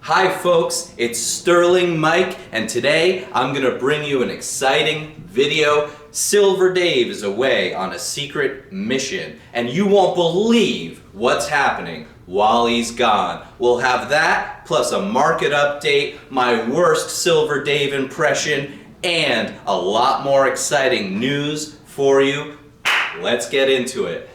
Hi folks, it's Sterling Mike, and today I'm gonna bring you an exciting video. Silver Dave is away on a secret mission, and you won't believe what's happening while he's gone. We'll have that, plus a market update, my worst Silver Dave impression, and a lot more exciting news for you. Let's get into it.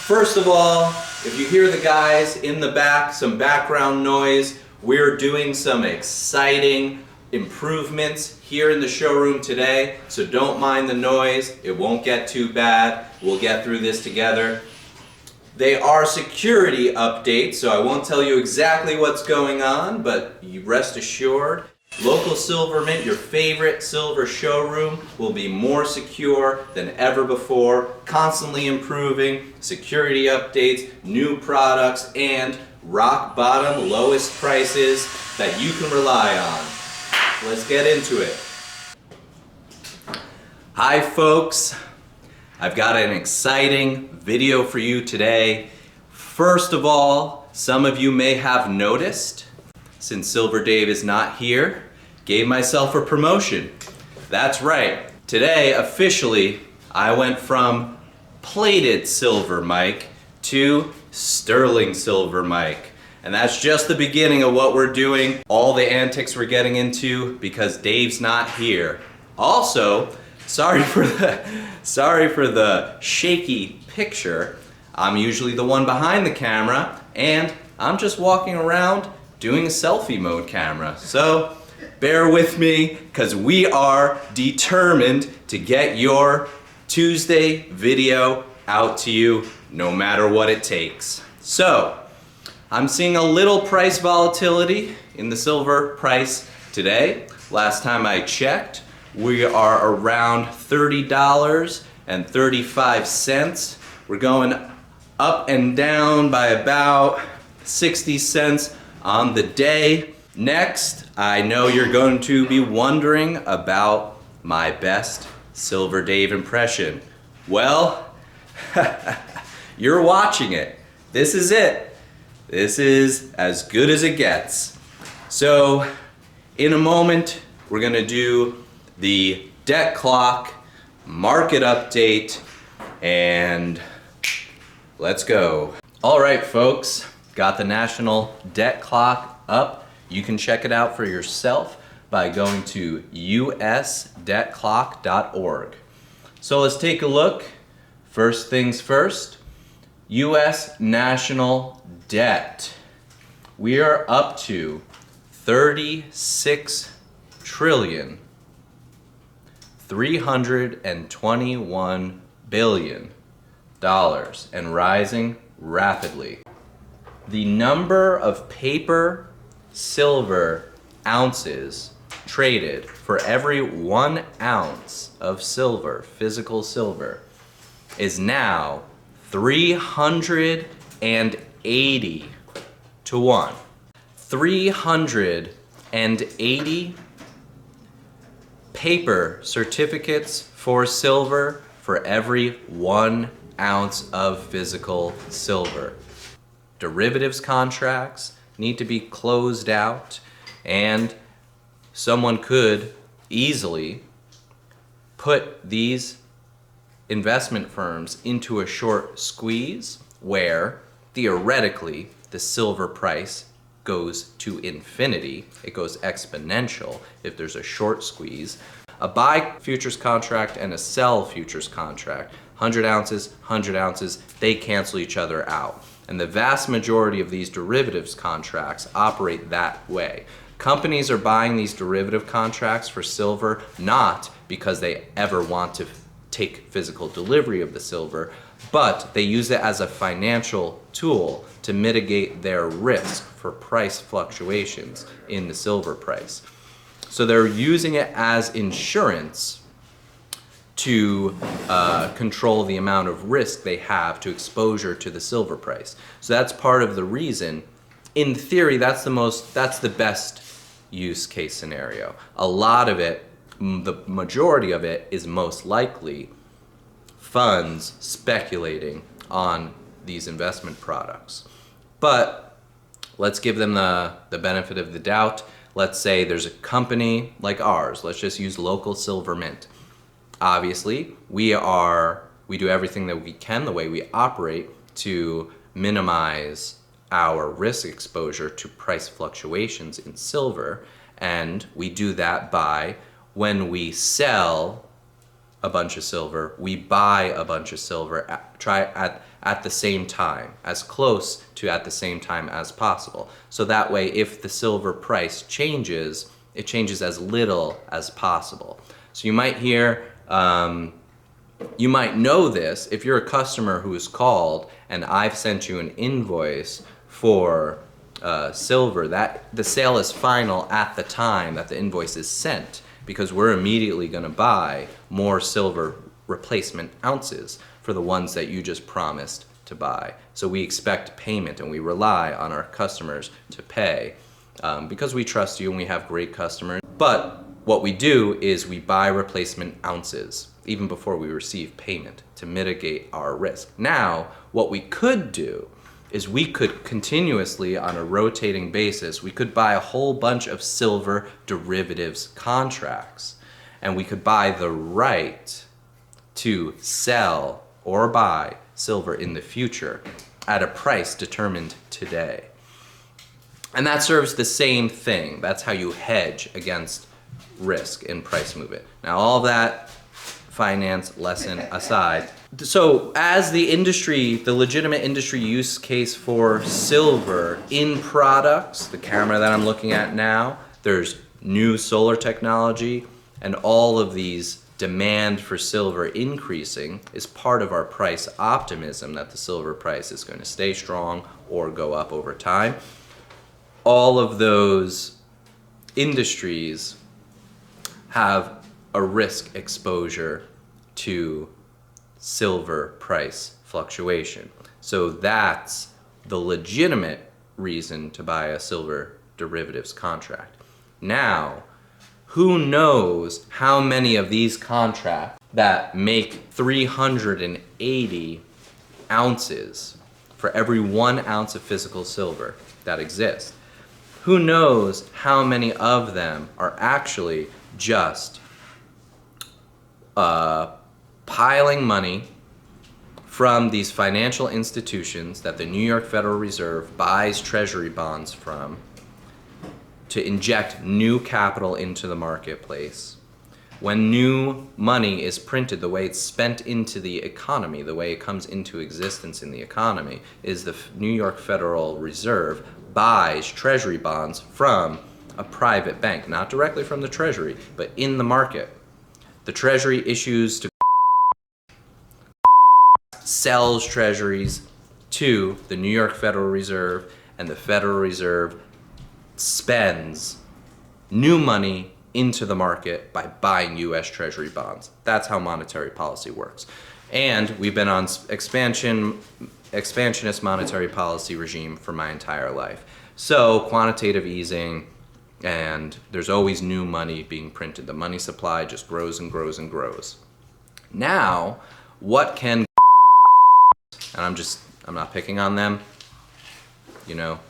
First of all, if you hear the guys in the back, some background noise, we're doing some exciting improvements here in the showroom today, so don't mind the noise. It won't get too bad. We'll get through this together. They are security updates, so I won't tell you exactly what's going on, but you rest assured, local Silver Mint, your favorite silver showroom, will be more secure than ever before, constantly improving, security updates, new products, and rock bottom lowest prices that you can rely on. Let's get into it. Hi folks, I've got an exciting video for you today. First of all, some of you may have noticed, since Silver Dave is not here, gave myself a promotion. That's right. Today, officially, I went from plated Silver Mike to sterling Silver Mike. And that's just the beginning of what we're doing, all the antics we're getting into because Dave's not here. Also, sorry for the shaky picture. I'm usually the one behind the camera, and I'm just walking around doing a selfie mode camera. So bear with me, because we are determined to get your Tuesday video out to you no matter what it takes. So I'm seeing a little price volatility in the silver price today. Last time I checked, we are around $30.35. We're going up and down by about 60 cents on the day. Next, I know you're going to be wondering about my best Silver Dave impression. Well, you're watching it. This is it. This is as good as it gets. So, in a moment, we're gonna do the debt clock, market update, and let's go. All right, folks, got the national debt clock up. You can check it out for yourself by going to usdebtclock.org. So let's take a look. First things first, US national debt. We are up to $36,321,000,000,000 and rising rapidly. The number of paper silver ounces traded for every 1 ounce of silver, physical silver, is now 380 to 1. 380 paper certificates for silver for every 1 ounce of physical silver. Derivatives contracts need to be closed out, and someone could easily put these investment firms into a short squeeze where theoretically the silver price goes to infinity. It goes exponential if there's a short squeeze. A buy futures contract and a sell futures contract, 100 ounces, they cancel each other out. And the vast majority of these derivatives contracts operate that way. Companies are buying these derivative contracts for silver not because they ever want to take physical delivery of the silver, but they use it as a financial tool to mitigate their risk for price fluctuations in the silver price. So they're using it as insurance to control the amount of risk they have to exposure to the silver price. So that's part of the reason. In theory, that's the best use case scenario. A lot of it, the majority of it, is most likely funds speculating on these investment products. But let's give them the benefit of the doubt. Let's say there's a company like ours. Let's just use local silver mint. Obviously, we do everything that we can, the way we operate, to minimize our risk exposure to price fluctuations in silver. And we do that by, when we sell a bunch of silver, we buy a bunch of silver at the same time, as close to at the same time as possible. So that way, if the silver price changes, it changes as little as possible. So you might hear, you might know this if you're a customer who is called and I've sent you an invoice for silver, that the sale is final at the time that the invoice is sent, because we're immediately going to buy more silver replacement ounces for the ones that you just promised to buy. So we expect payment and we rely on our customers to pay because we trust you and we have great customers. But what we do is we buy replacement ounces even before we receive payment to mitigate our risk. Now, what we could do is we could continuously, on a rotating basis, we could buy a whole bunch of silver derivatives contracts, and we could buy the right to sell or buy silver in the future at a price determined today. And that serves the same thing. That's how you hedge against risk in price movement. Now, all that finance lesson aside, so as the industry, the legitimate industry use case for silver in products, the camera that I'm looking at now, there's new solar technology, and all of these demand for silver increasing is part of our price optimism that the silver price is going to stay strong or go up over time. All of those industries have a risk exposure to silver price fluctuation. So that's the legitimate reason to buy a silver derivatives contract. Now, who knows how many of these contracts that make 380 ounces for every 1 ounce of physical silver that exists? Who knows how many of them are actually just piling money from these financial institutions that the New York Federal Reserve buys treasury bonds from to inject new capital into the marketplace. When new money is printed, the way it's spent into the economy, the way it comes into existence in the economy, is the New York Federal Reserve buys treasury bonds from a private bank, not directly from the treasury, but in the market. The treasury issues to sells treasuries to the New York Federal Reserve, and the Federal Reserve spends new money into the market by buying US Treasury bonds. That's how monetary policy works. And we've been on expansionist monetary policy regime for my entire life. So quantitative easing, and there's always new money being printed. The money supply just grows and grows and grows. Now, what can, and I'm not picking on them, you know,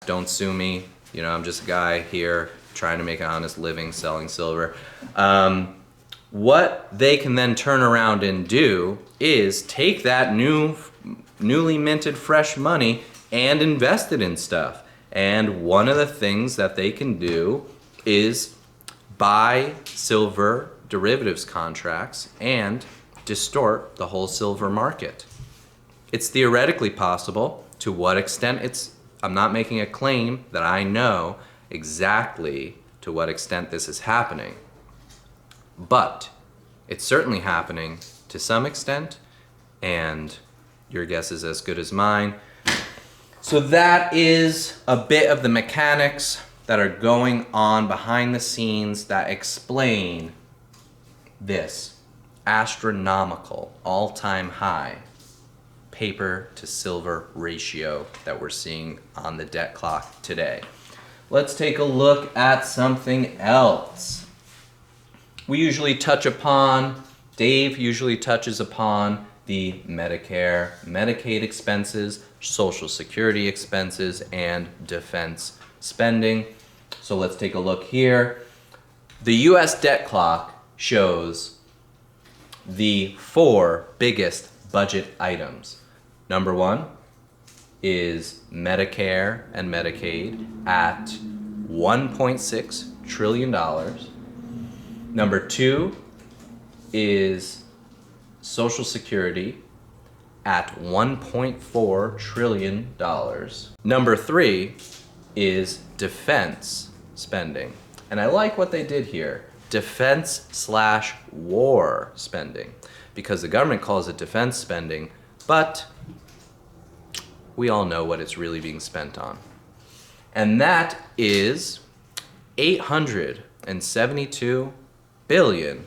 don't sue me, you know, I'm just a guy here trying to make an honest living selling silver. What they can then turn around and do is take that newly minted fresh money and invest it in stuff. And one of the things that they can do is buy silver derivatives contracts and distort the whole silver market. It's theoretically possible. To what extent I'm not making a claim that I know exactly to what extent this is happening, but it's certainly happening to some extent, and your guess is as good as mine. So that is a bit of the mechanics that are going on behind the scenes that explain this astronomical all-time high paper to silver ratio that we're seeing on the debt clock today. Let's take a look at something else. We usually touch upon Dave usually touches upon the Medicare, Medicaid expenses, Social Security expenses, and defense spending. So let's take a look here. The US debt clock shows the 4 biggest budget items. Number 1 is Medicare and Medicaid at $1.6 trillion. Number 2 is Social Security at $1.4 trillion. Number 3 is defense spending. And I like what they did here, defense/war spending, because the government calls it defense spending, but we all know what it's really being spent on. And that is $872 billion.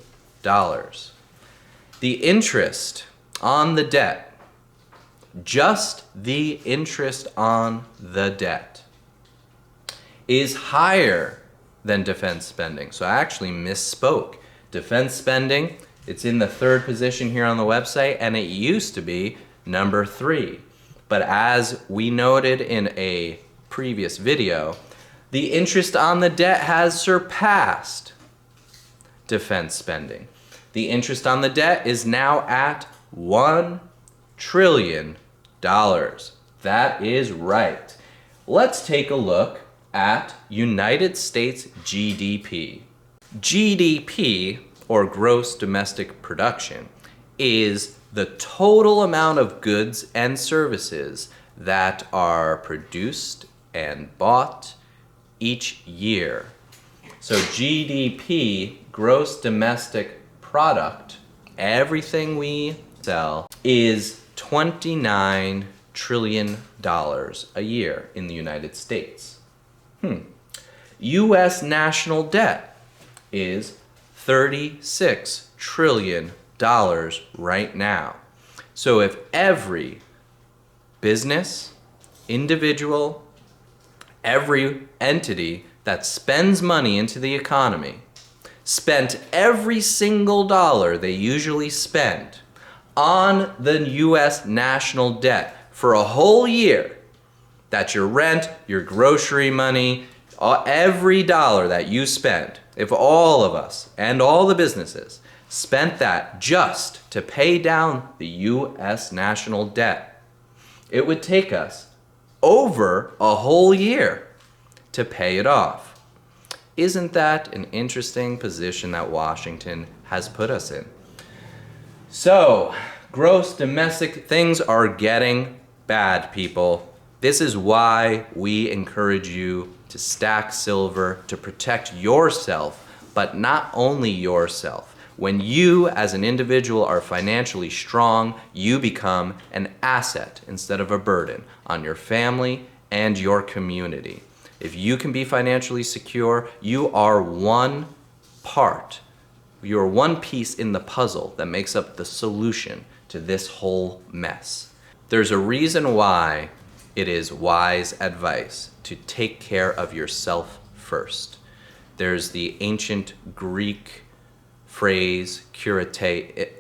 The interest on the debt, just the interest on the debt, is higher than defense spending. So I actually misspoke. Defense spending, it's in the 3rd position here on the website, and it used to be number 3. But as we noted in a previous video, the interest on the debt has surpassed defense spending. The interest on the debt is now at $1 trillion. That is right. Let's take a look at United States GDP. GDP, or gross domestic production, is the total amount of goods and services that are produced and bought each year. So GDP, gross domestic product, everything we sell, is $29 trillion a year in the United States. US national debt is $36 trillion right now. So if every business, individual, every entity that spends money into the economy spent every single dollar they usually spend on the US national debt for a whole year, that's your rent, your grocery money, every dollar that you spend, if all of us and all the businesses spent that just to pay down the US national debt, it would take us over a whole year to pay it off. Isn't that an interesting position that Washington has put us in? So, gross domestic, things are getting bad, people. This is why we encourage you to stack silver, to protect yourself, but not only yourself. When you as an individual are financially strong, you become an asset instead of a burden on your family and your community. If you can be financially secure, you are one part, you are one piece in the puzzle that makes up the solution to this whole mess. There's a reason why it is wise advice to take care of yourself first. There's the ancient Greek phrase, curate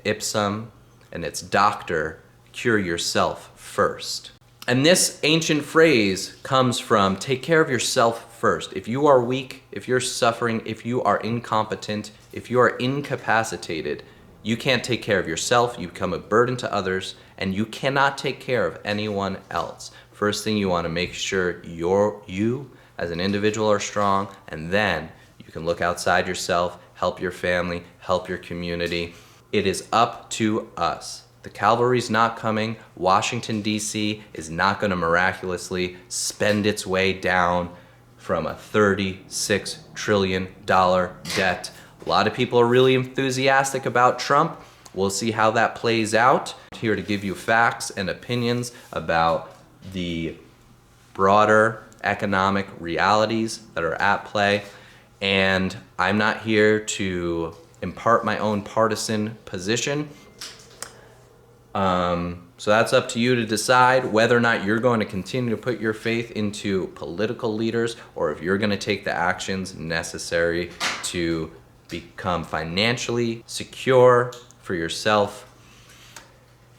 ipsum, and it's doctor, cure yourself first. And this ancient phrase comes from take care of yourself first. If you are weak, if you're suffering, if you are incompetent, if you are incapacitated, you can't take care of yourself, you become a burden to others, and you cannot take care of anyone else. First thing, you want to make sure you as an individual are strong, and then you can look outside yourself, help your family, help your community. It is up to us. The cavalry's not coming. Washington, D.C. is not going to miraculously spend its way down from a $36 trillion debt. A lot of people are really enthusiastic about Trump. We'll see how that plays out. I'm here to give you facts and opinions about the broader economic realities that are at play. And I'm not here to impart my own partisan position. So that's up to you to decide whether or not you're going to continue to put your faith into political leaders, or if you're going to take the actions necessary to become financially secure, for yourself.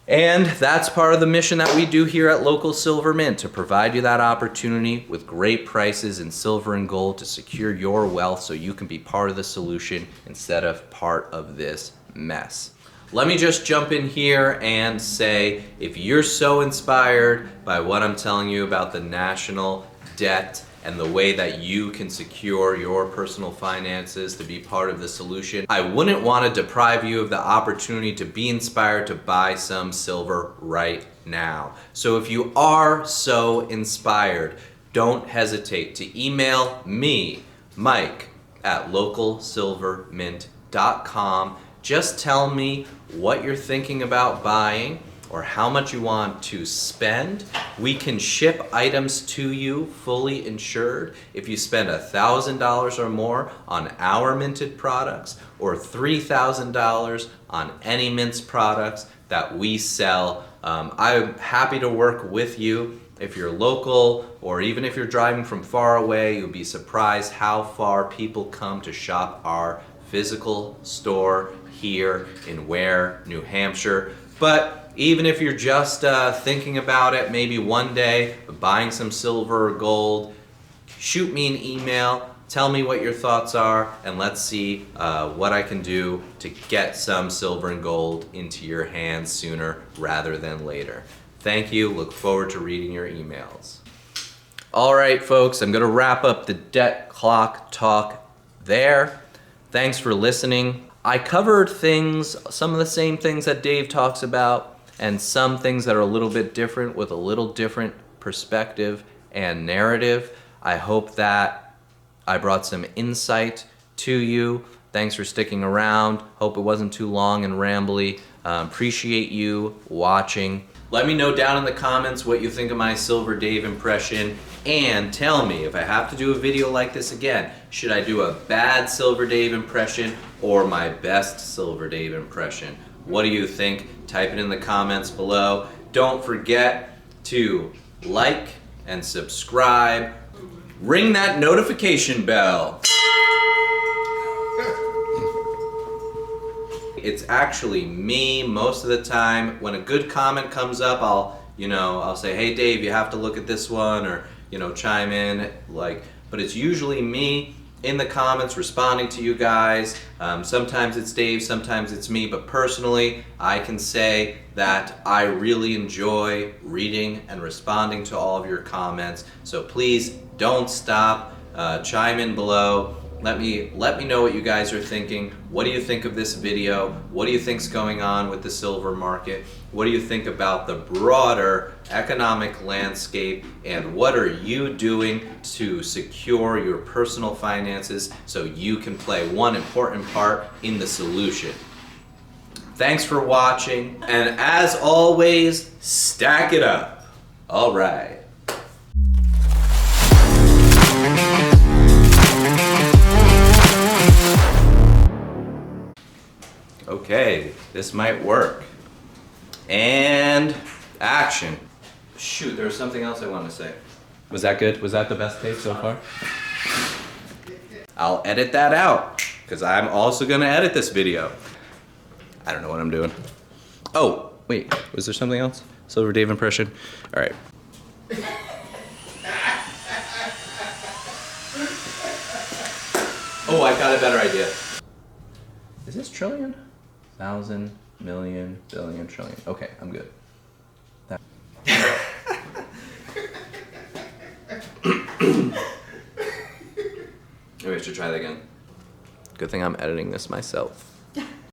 And that's part of the mission that we do here at Local Silver Mint, to provide you that opportunity with great prices in silver and gold to secure your wealth so you can be part of the solution instead of part of this mess. Let me just jump in here and say, if you're so inspired by what I'm telling you about the national debt and the way that you can secure your personal finances to be part of the solution, I wouldn't want to deprive you of the opportunity to be inspired to buy some silver right now. So if you are so inspired, don't hesitate to email me, Mike, at localsilvermint.com. Just tell me what you're thinking about buying or how much you want to spend. We can ship items to you fully insured if you spend $1,000 or more on our minted products, or $3,000 on any Mint's products that we sell. I'm happy to work with you. If you're local, or even if you're driving from far away, you'll be surprised how far people come to shop our physical store here in Ware, New Hampshire. But even if you're just thinking about it, maybe one day buying some silver or gold, shoot me an email, tell me what your thoughts are, and let's see what I can do to get some silver and gold into your hands sooner rather than later. Thank you. Look forward to reading your emails. All right, folks, I'm going to wrap up the debt clock talk there. Thanks for listening. I covered things, some of the same things that Dave talks about, and some things that are a little bit different with a little different perspective and narrative. I hope that I brought some insight to you. Thanks for sticking around. Hope it wasn't too long and rambly. Appreciate you watching. Let me know down in the comments what you think of my Silver Dave impression, and tell me if I have to do a video like this again, should I do a bad Silver Dave impression or my best Silver Dave impression? What do you think? Type it in the comments below. Don't forget to like and subscribe. Ring that notification bell. It's actually me most of the time. When a good comment comes up, I'll say, hey Dave, you have to look at this one, or chime in, but it's usually me in the comments responding to you guys. Sometimes it's Dave, sometimes it's me, but personally, I can say that I really enjoy reading and responding to all of your comments. So please don't stop, chime in below. Let me know what you guys are thinking. What do you think of this video? What do you think's going on with the silver market? What do you think about the broader economic landscape? And what are you doing to secure your personal finances so you can play one important part in the solution? Thanks for watching, and as always, stack it up. All right. Okay, this might work. And action. Shoot, there was something else I wanted to say. Was that good? Was that the best take so far? I'll edit that out, because I'm also gonna edit this video. I don't know what I'm doing. Oh, wait, was there something else? Silver Dave impression? All right. Oh, I got a better idea. Is this trillion? 1,000, million, billion, trillion. Okay, I'm good. Maybe I should try that again. Good thing I'm editing this myself.